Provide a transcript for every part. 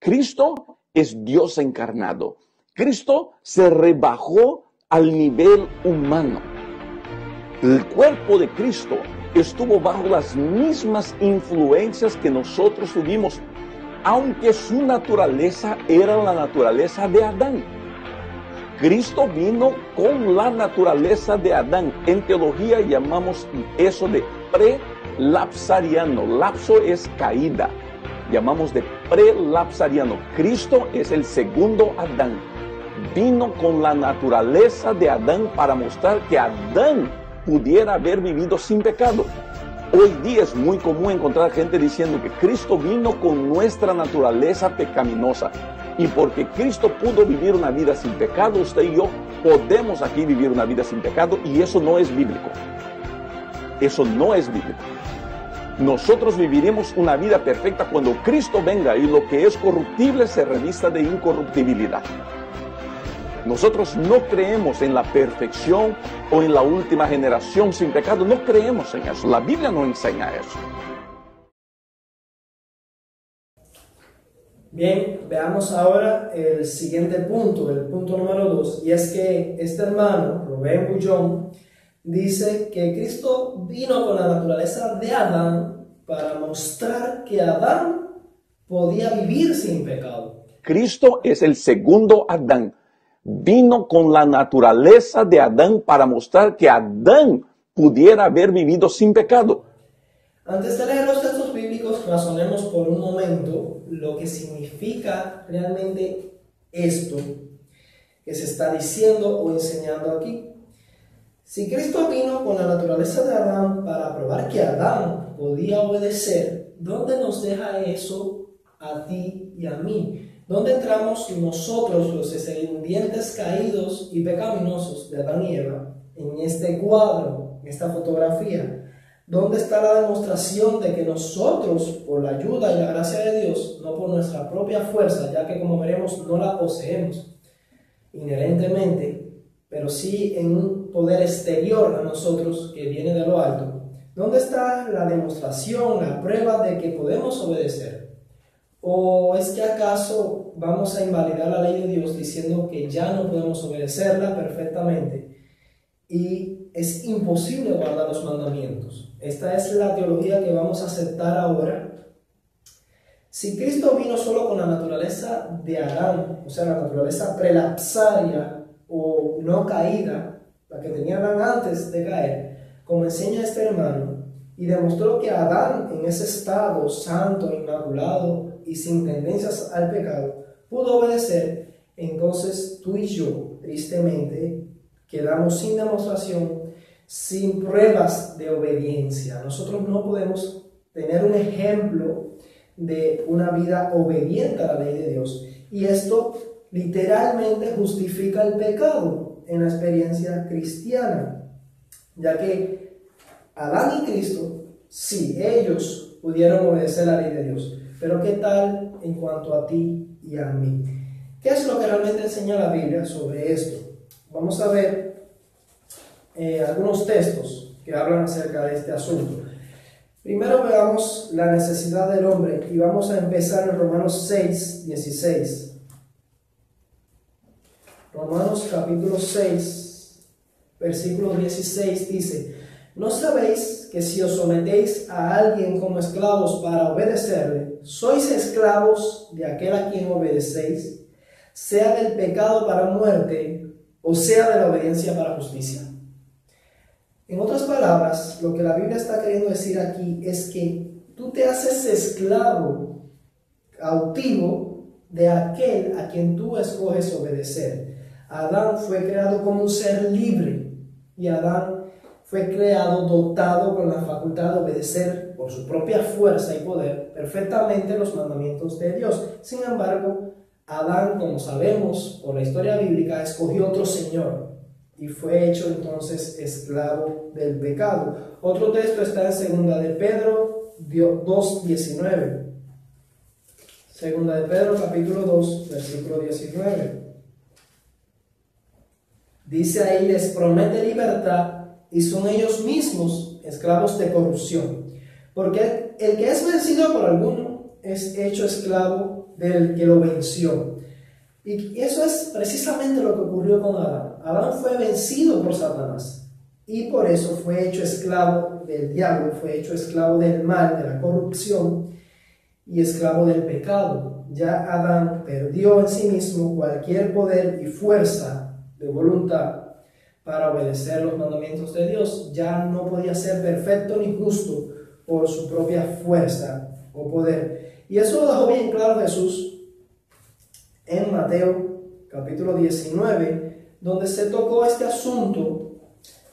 Cristo es Dios encarnado. Cristo se rebajó al nivel humano. El cuerpo de Cristo estuvo bajo las mismas influencias que nosotros tuvimos, aunque su naturaleza era la naturaleza de Adán. Cristo vino con la naturaleza de Adán. En teología llamamos eso de prelapsariano. Lapso es caída. Llamamos de prelapsariano. Cristo es el segundo Adán. Vino con la naturaleza de Adán para mostrar que Adán pudiera haber vivido sin pecado. Hoy día es muy común encontrar gente diciendo que Cristo vino con nuestra naturaleza pecaminosa. Y porque Cristo pudo vivir una vida sin pecado, usted y yo podemos aquí vivir una vida sin pecado, y eso no es bíblico. Eso no es bíblico. Nosotros viviremos una vida perfecta cuando Cristo venga y lo que es corruptible se revista de incorruptibilidad. Nosotros no creemos en la perfección o en la última generación sin pecado. No creemos en eso. La Biblia no enseña eso. Bien, veamos ahora el siguiente punto, el punto número 2, y es que este hermano, Rubén Bullón, dice que Cristo vino con la naturaleza de Adán para mostrar que Adán podía vivir sin pecado. Cristo es el segundo Adán. Vino con la naturaleza de Adán para mostrar que Adán pudiera haber vivido sin pecado. Antes de leer los textos bíblicos, razonemos por un momento lo que significa realmente esto que se está diciendo o enseñando aquí. Si Cristo vino con la naturaleza de Adán para probar que Adán podía obedecer, ¿dónde nos deja eso a ti y a mí? ¿Dónde entramos nosotros, los descendientes caídos y pecaminosos de Adán y Eva, en este cuadro, en esta fotografía? ¿Dónde está la demostración de que nosotros, por la ayuda y la gracia de Dios, no por nuestra propia fuerza, ya que como veremos no la poseemos inherentemente, pero sí en un poder exterior a nosotros que viene de lo alto? ¿Dónde está la demostración, la prueba de que podemos obedecer? ¿O es que acaso vamos a invalidar la ley de Dios diciendo que ya no podemos obedecerla perfectamente y es imposible guardar los mandamientos? Esta es la teología que vamos a aceptar ahora. Si Cristo vino solo con la naturaleza de Adán, o sea, la naturaleza prelapsaria o no caída, la que tenía Adán antes de caer, como enseña este hermano, y demostró que Adán en ese estado santo, inmaculado y sin tendencias al pecado, pudo obedecer, entonces tú y yo, tristemente, quedamos sin demostración, sin pruebas de obediencia. Nosotros no podemos tener un ejemplo de una vida obediente a la ley de Dios. Y esto literalmente justifica el pecado en la experiencia cristiana, ya que Adán y Cristo, sí, ellos pudieron obedecer la ley de Dios. Pero ¿qué tal en cuanto a ti y a mí? ¿Qué es lo que realmente enseña la Biblia sobre esto? Vamos a ver algunos textos que hablan acerca de este asunto. Primero veamos la necesidad del hombre y vamos a empezar en Romanos 6, 16. Romanos capítulo 6, versículo 16 dice: ¿No sabéis que si os sometéis a alguien como esclavos para obedecerle, sois esclavos de aquel a quien obedecéis, sea del pecado para muerte o sea de la obediencia para justicia? En otras palabras, lo que la Biblia está queriendo decir aquí es que tú te haces esclavo, cautivo de aquel a quien tú escoges obedecer. Adán fue creado como un ser libre y Adán fue creado dotado con la facultad de obedecer por su propia fuerza y poder perfectamente los mandamientos de Dios. Sin embargo, Adán, como sabemos por la historia bíblica, escogió otro señor y fue hecho entonces esclavo del pecado. Otro texto está en 2 de Pedro 2:19. 2 de Pedro capítulo 2, versículo 19. Dice ahí: les promete libertad y son ellos mismos esclavos de corrupción. Porque el que es vencido por alguno es hecho esclavo del que lo venció. Y eso es precisamente lo que ocurrió con Adán. Adán fue vencido por Satanás y por eso fue hecho esclavo del diablo, fue hecho esclavo del mal, de la corrupción y esclavo del pecado. Ya Adán perdió en sí mismo cualquier poder y fuerza de voluntad para obedecer los mandamientos de Dios. Ya no podía ser perfecto ni justo por su propia fuerza o poder. Y eso lo dejó bien claro Jesús en Mateo capítulo 19, donde se tocó este asunto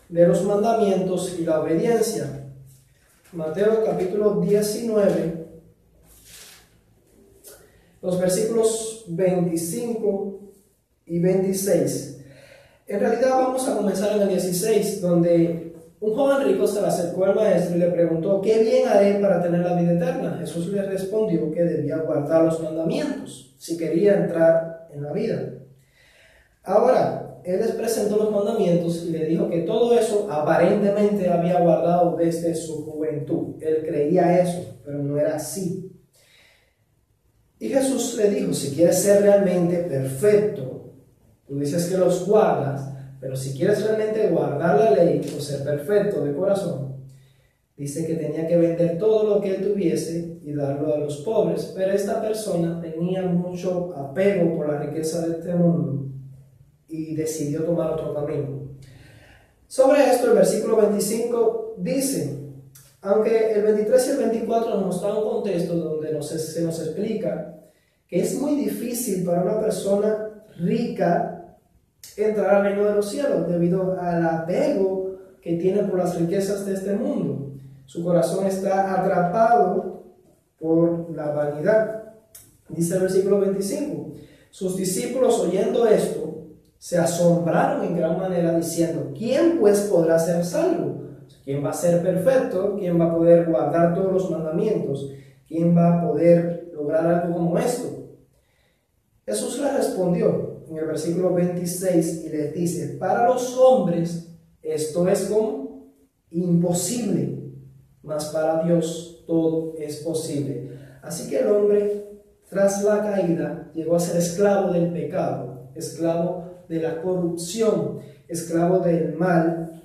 de los mandamientos y la obediencia. Mateo capítulo 19, los versículos 25 y 26. En realidad vamos a comenzar en el 16, donde un joven rico se le acercó al maestro y le preguntó: ¿qué bien haré para tener la vida eterna? Jesús le respondió que debía guardar los mandamientos si quería entrar en la vida. Ahora, él les presentó los mandamientos y le dijo que todo eso aparentemente había guardado desde su juventud. Él creía eso, pero no era así. Y Jesús le dijo: si quieres ser realmente perfecto, tú dices que los guardas, pero si quieres realmente guardar la ley o ser perfecto de corazón, dice que tenía que vender todo lo que él tuviese y darlo a los pobres. Pero esta persona tenía mucho apego por la riqueza de este mundo y decidió tomar otro camino. Sobre esto, el versículo 25 dice, aunque el 23 y el 24 nos dan un contexto donde se nos explica que es muy difícil para una persona rica entrar al reino de los cielos debido al apego que tiene por las riquezas de este mundo. Su corazón está atrapado por la vanidad. Dice el versículo 25, sus discípulos, oyendo esto, se asombraron en gran manera diciendo: ¿quién pues podrá ser salvo? ¿Quién va a ser perfecto? ¿Quién va a poder guardar todos los mandamientos? ¿Quién va a poder lograr algo como esto? Jesús le respondió en el versículo 26 y le dice: para los hombres esto es como imposible, mas para Dios todo es posible. Así que el hombre, tras la caída, llegó a ser esclavo del pecado, esclavo de la corrupción, esclavo del mal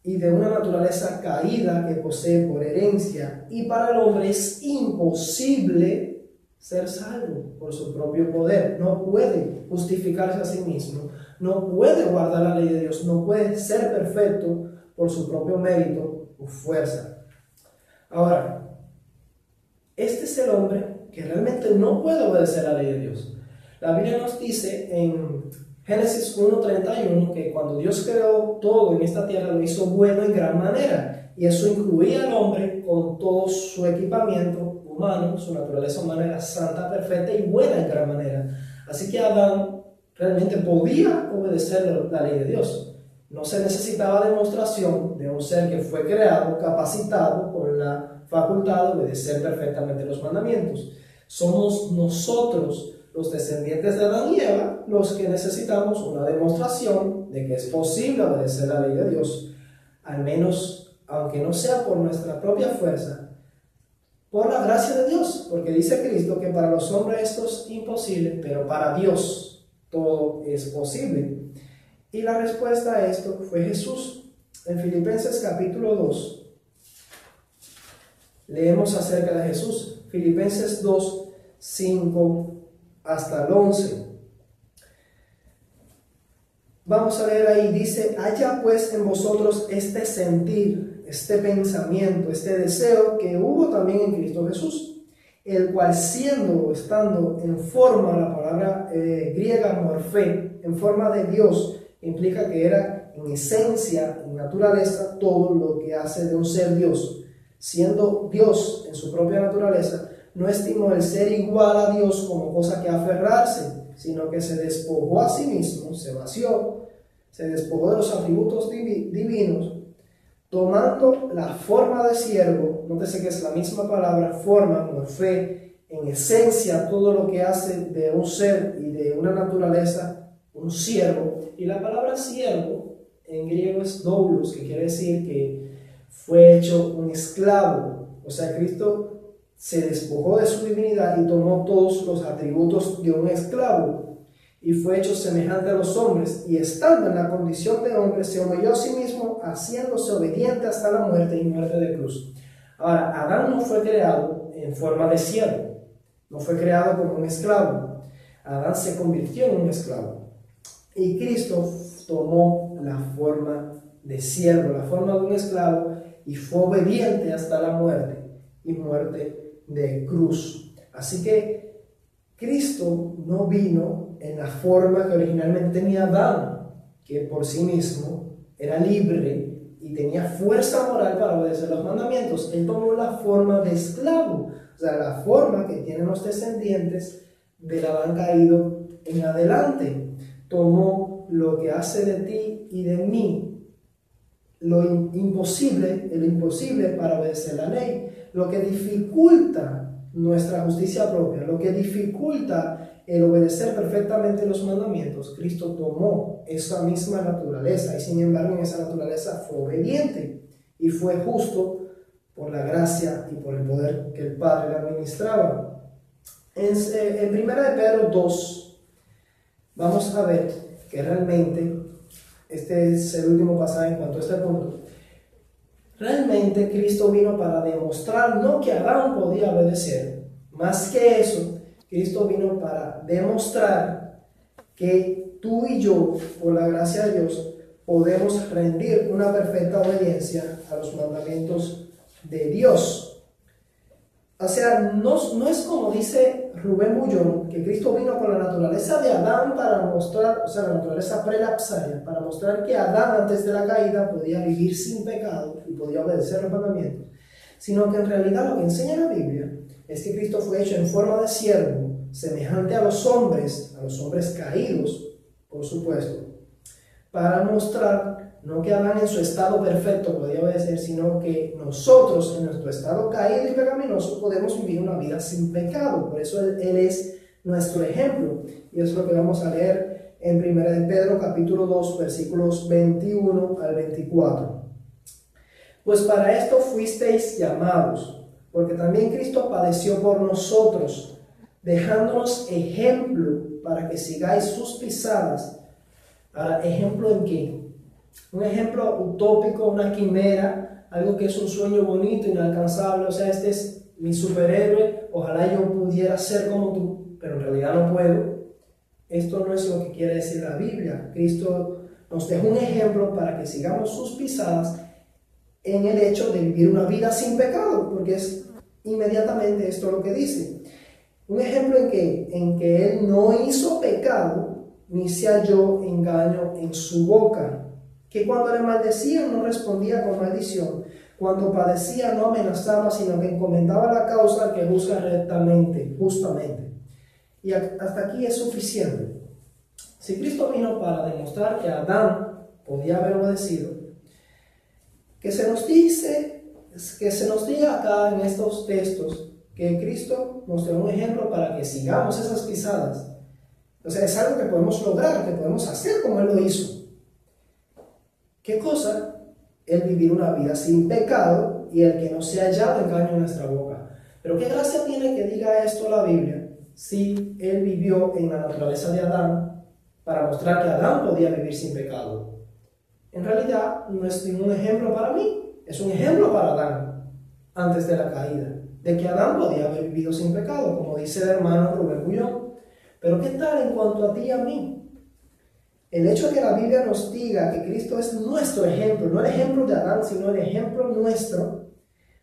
y de una naturaleza caída que posee por herencia. Y para el hombre es imposible ser salvo por su propio poder. No puede justificarse a sí mismo, no puede guardar la ley de Dios, no puede ser perfecto por su propio mérito o fuerza. Ahora, este es el hombre que realmente no puede obedecer la ley de Dios. La Biblia nos dice en Génesis 1:31 que cuando Dios creó todo en esta tierra lo hizo bueno en gran manera, y eso incluía al hombre con todo su equipamiento humano. Su naturaleza humana era santa, perfecta y buena en gran manera. Así que Adán realmente podía obedecer la ley de Dios. No se necesitaba demostración de un ser que fue creado, capacitado con la facultad de obedecer perfectamente los mandamientos. Somos nosotros, los descendientes de Adán y Eva, los que necesitamos una demostración de que es posible obedecer la ley de Dios, al menos, aunque no sea por nuestra propia fuerza, por la gracia de Dios, porque dice Cristo que para los hombres esto es imposible, pero para Dios todo es posible. Y la respuesta a esto fue Jesús. En Filipenses capítulo 2 leemos acerca de Jesús. Filipenses 2, 5 hasta el 11. Vamos a leer ahí, dice: haya pues en vosotros este sentir, este pensamiento, este deseo que hubo también en Cristo Jesús, el cual siendo o estando en forma, la palabra griega morfé, en forma de Dios, implica que era en esencia, en naturaleza, todo lo que hace de un ser Dios. Siendo Dios en su propia naturaleza, no estimó el ser igual a Dios como cosa que aferrarse, sino que se despojó a sí mismo, se vació, se despojó de los atributos divinos, tomando la forma de siervo. Nótese que es la misma palabra, forma, morfé, en esencia todo lo que hace de un ser y de una naturaleza un siervo. Y la palabra siervo en griego es doulos, que quiere decir que fue hecho un esclavo. O sea, Cristo se despojó de su divinidad y tomó todos los atributos de un esclavo y fue hecho semejante a los hombres, y estando en la condición de hombre se humilló a sí mismo, haciéndose obediente hasta la muerte y muerte de cruz. Ahora, Adán no fue creado en forma de siervo, no fue creado como un esclavo. Adán se convirtió en un esclavo y Cristo tomó la forma de siervo, la forma de un esclavo, y fue obediente hasta la muerte y muerte de cruz. Así que Cristo no vino en la forma que originalmente tenía Adán, que por sí mismo era libre y tenía fuerza moral para obedecer los mandamientos. Él tomó la forma de esclavo, o sea, la forma que tienen los descendientes del Adán caído en adelante. Tomó lo que hace de ti y de mí lo imposible para obedecer la ley, lo que dificulta nuestra justicia propia, lo que dificulta el obedecer perfectamente los mandamientos. Cristo tomó esa misma naturaleza y sin embargo en esa naturaleza fue obediente y fue justo por la gracia y por el poder que el Padre le administraba. En 1 de Pedro 2 vamos a ver que realmente este es el último pasaje en cuanto a este punto. Realmente Cristo vino para demostrar no que Adán podía obedecer, más que eso, Cristo vino para demostrar que tú y yo, por la gracia de Dios, podemos rendir una perfecta obediencia a los mandamientos de Dios. O sea, no es como dice Rubén Bullón, que Cristo vino con la naturaleza de Adán para mostrar, o sea, la naturaleza prelapsaria, para mostrar que Adán antes de la caída podía vivir sin pecado y podía obedecer los mandamientos, sino que en realidad lo que enseña la Biblia es que Cristo fue hecho en forma de siervo, semejante a los hombres caídos, por supuesto, para mostrar no que Adán en su estado perfecto podía obedecer, sino que nosotros en nuestro estado caído y pecaminoso podemos vivir una vida sin pecado. Por eso Él es nuestro ejemplo. Y eso es lo que vamos a leer en 1 de Pedro capítulo 2 versículos 21 al 24. Pues para esto fuisteis llamados, porque también Cristo padeció por nosotros, dejándonos ejemplo para que sigáis sus pisadas. Ahora, ¿ejemplo en qué? Un ejemplo utópico, una quimera, algo que es un sueño bonito, inalcanzable. O sea, este es mi superhéroe, ojalá yo pudiera ser como tú, pero en realidad no puedo. Esto no es lo que quiere decir la Biblia. Cristo nos dejó un ejemplo para que sigamos sus pisadas en el hecho de vivir una vida sin pecado, porque es inmediatamente esto lo que dice. Un ejemplo en que Él no hizo pecado, ni se halló engaño en su boca, que cuando le maldecían no respondía con maldición, cuando padecía no amenazaba, sino que encomendaba la causa al que juzga rectamente, justamente. Y hasta aquí es suficiente. Si Cristo vino para demostrar que Adán podía haber obedecido, que se nos diga acá en estos textos que Cristo nos dio un ejemplo para que sigamos esas pisadas. O sea, es algo que podemos lograr, que podemos hacer como Él lo hizo. ¿Qué cosa? El vivir una vida sin pecado y el que no se haya hallado engaño en nuestra boca. Pero ¿qué gracia tiene que diga esto la Biblia si Él vivió en la naturaleza de Adán para mostrar que Adán podía vivir sin pecado? En realidad no es ningún ejemplo para mí, es un ejemplo para Adán antes de la caída, de que Adán podía haber vivido sin pecado, como dice el hermano Rubén Bullón. Pero ¿qué tal en cuanto a ti y a mí? El hecho de que la Biblia nos diga que Cristo es nuestro ejemplo, no el ejemplo de Adán, sino el ejemplo nuestro,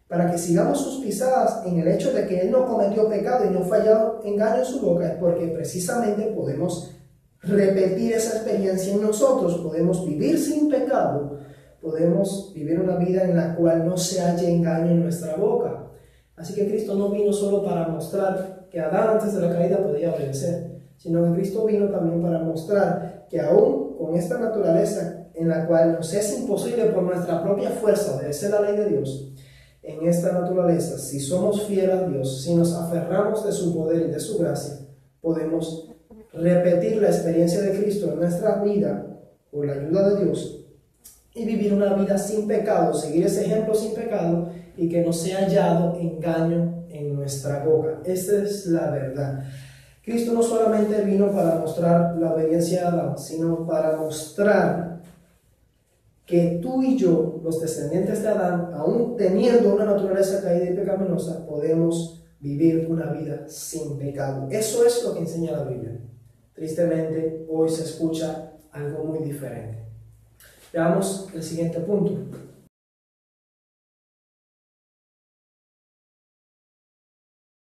para que sigamos sus pisadas en el hecho de que Él no cometió pecado y no fue hallado engaño en su boca, es porque precisamente podemos repetir esa experiencia en nosotros, podemos vivir sin pecado, podemos vivir una vida en la cual no se halle engaño en nuestra boca. Así que Cristo no vino solo para mostrar que Adán antes de la caída podía obedecer, sino que Cristo vino también para mostrar que aún con esta naturaleza en la cual nos es imposible por nuestra propia fuerza obedecer la ley de Dios, en esta naturaleza, si somos fieles a Dios, si nos aferramos de su poder y de su gracia, podemos repetir la experiencia de Cristo en nuestra vida por la ayuda de Dios y vivir una vida sin pecado, seguir ese ejemplo sin pecado y que no sea hallado engaño en nuestra boca. Esta es la verdad. Cristo no solamente vino para mostrar la obediencia a Adán, sino para mostrar que tú y yo, los descendientes de Adán, aún teniendo una naturaleza caída y pecaminosa, podemos vivir una vida sin pecado. Eso es lo que enseña la Biblia. Tristemente, hoy se escucha algo muy diferente. Veamos el siguiente punto.